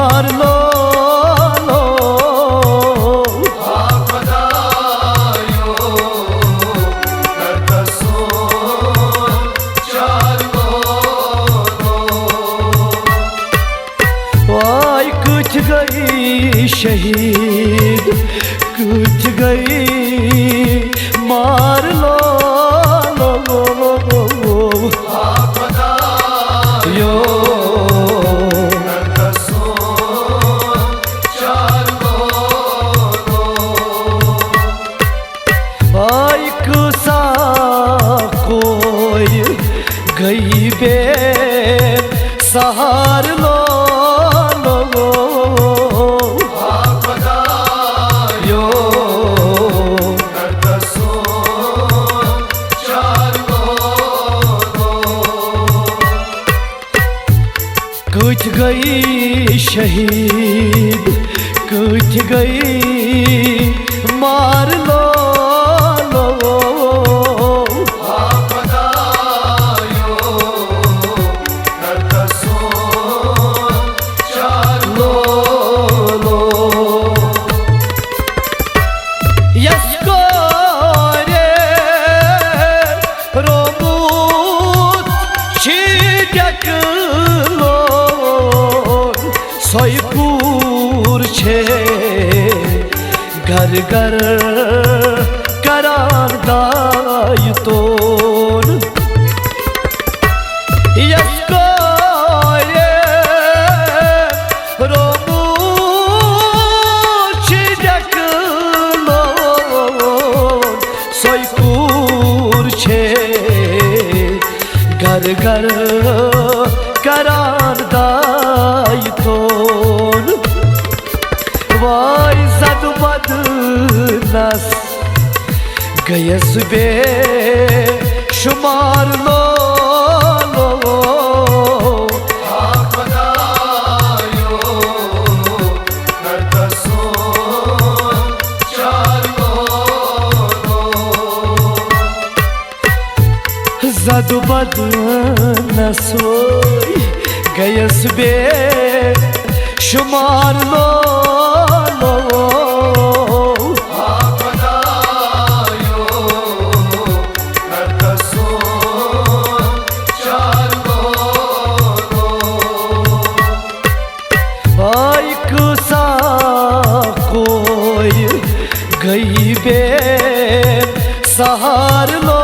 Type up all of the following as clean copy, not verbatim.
मार लो गई शहीद कुछ गई मार लो यो आई कुसा कोई गई बे सहार लो कुछ गई शहीद कुछ गई मार लो सोईपुर छे घर घर करार दाय तोन यसको ये रोमू छिजक लोन सोईपुर छे घर घर करार दाय तोन वाई जद बद नस गयस बे शुमार लो जद बद नस गयस बे शुमार लो गई बे सहार लो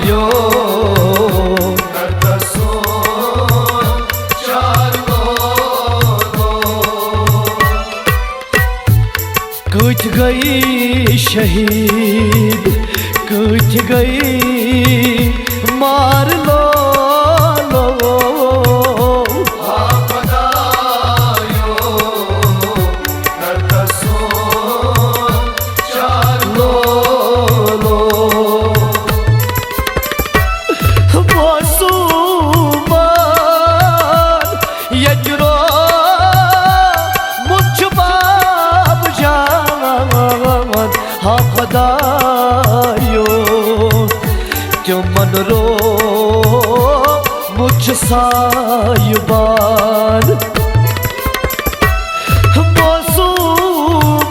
यो कुछ गई शहीद कुछ गई मार लो क्यों मन रो मुझ सायुबान मोसू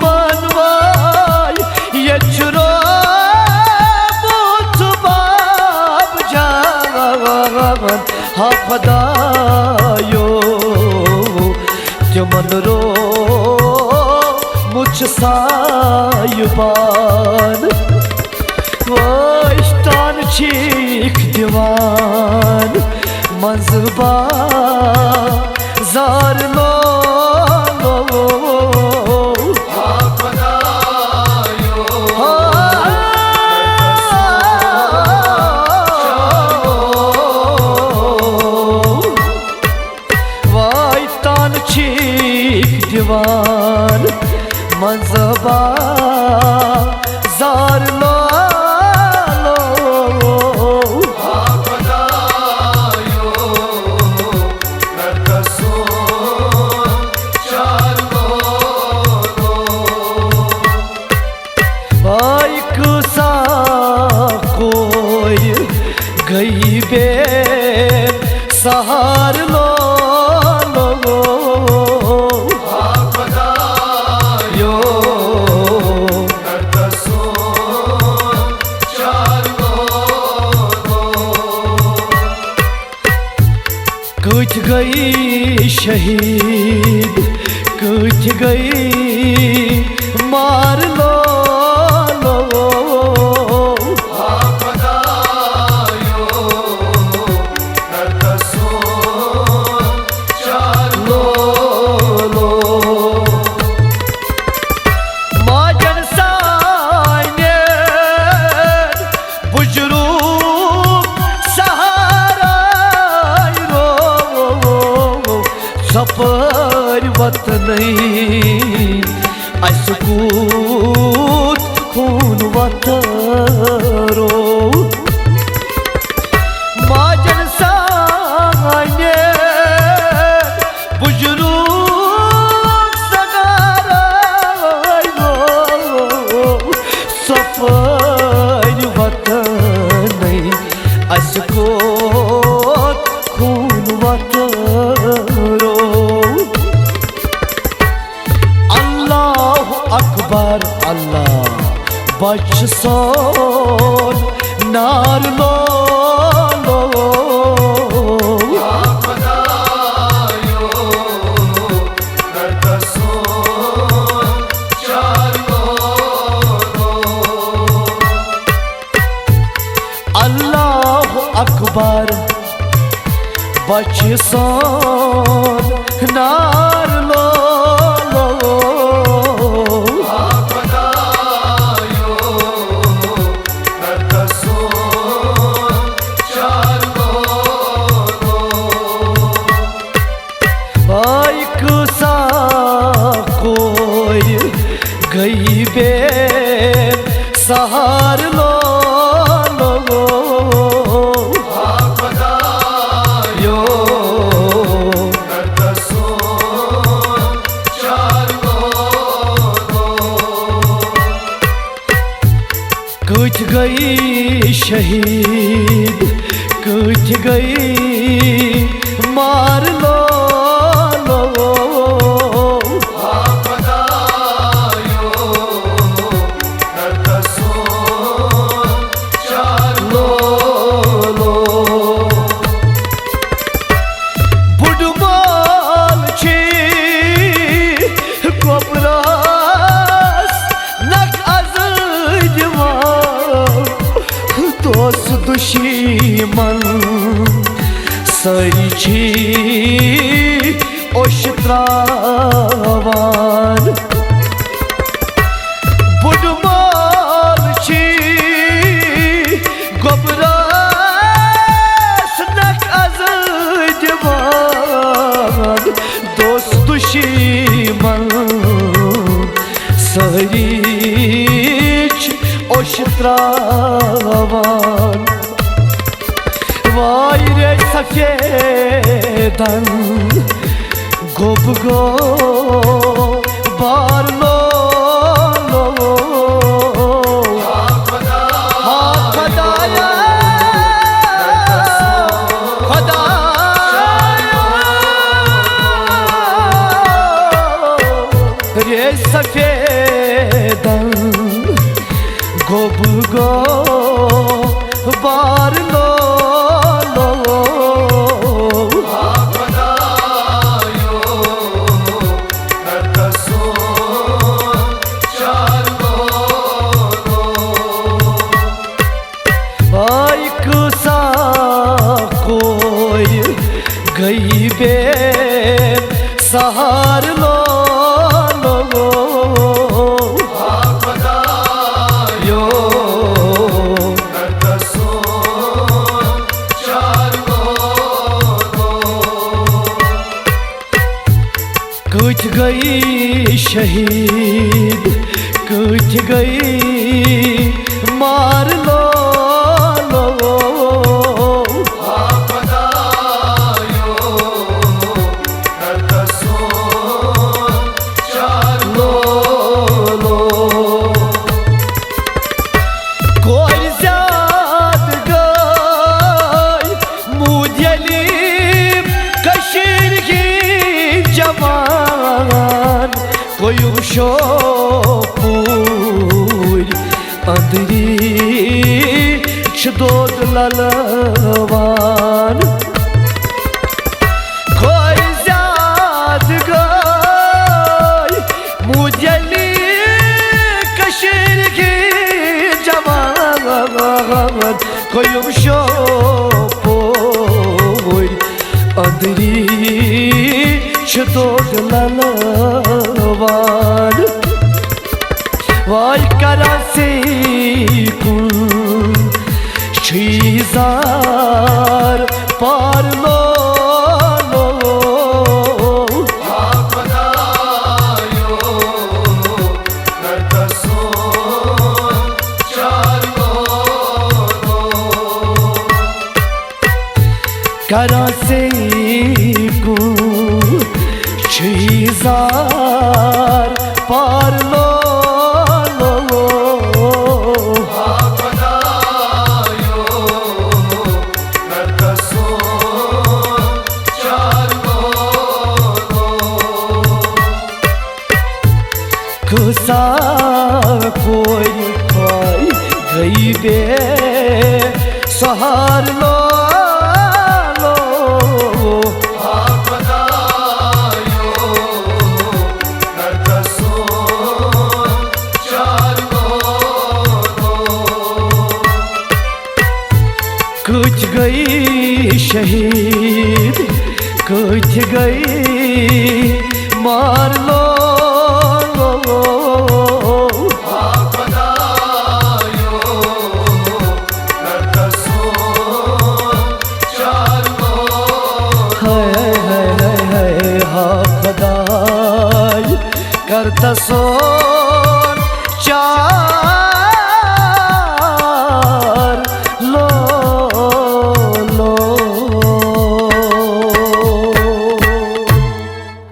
मनवाय ये चुरो मुझ बाब जावन हाँ खुदायो क्यों मन रो मुझ सायुबान इश्तान चीख दीवान मंजबा जार लो वाइतान चीख दीवान मंजबा जार लो गई बे सहार लो कथ गई शहीद कथ गई मार लो सफर वतन असकूत खून वतरो माजन साने बुजुर्ग सगारो सफर वतन असकूत खून वतरो अकबर अल्लाह बच सोन नार लो अल्लाह अकबर बच सोन नार लो गई बे सहार लो कथ गई शहीद कथ गई मार लो दुश्मन सरी छी ओशत्रावान बुडमाल छी गोबरास नक अज जवान दोस्त दुश्मन सरी ओशत्रावान वायरे सफेदन गोब गो बार लो खुदाया रे सफेदन गोब गो बार लो गई बे सहार लो कथ गई शहीद कथ गई मार लो कोई ज्यादा गई मुझे कशीर की जवान कोयुशो पूर अंदरी छदोद ललवान कोई ज्याद गई मुझली कशीर की जवान कोयुशो पूर अंदरी छदोद ललवान Vay karası kun çizar parlo Apadayo kartason charlo karası kun çizar parlo Kısa koy koy gaybe sahar lo Apadayo kartason charlo कुछ गई शहीद कुछ गई मार लो Apadayo kartason charlo है हाफदाई करता सोन चार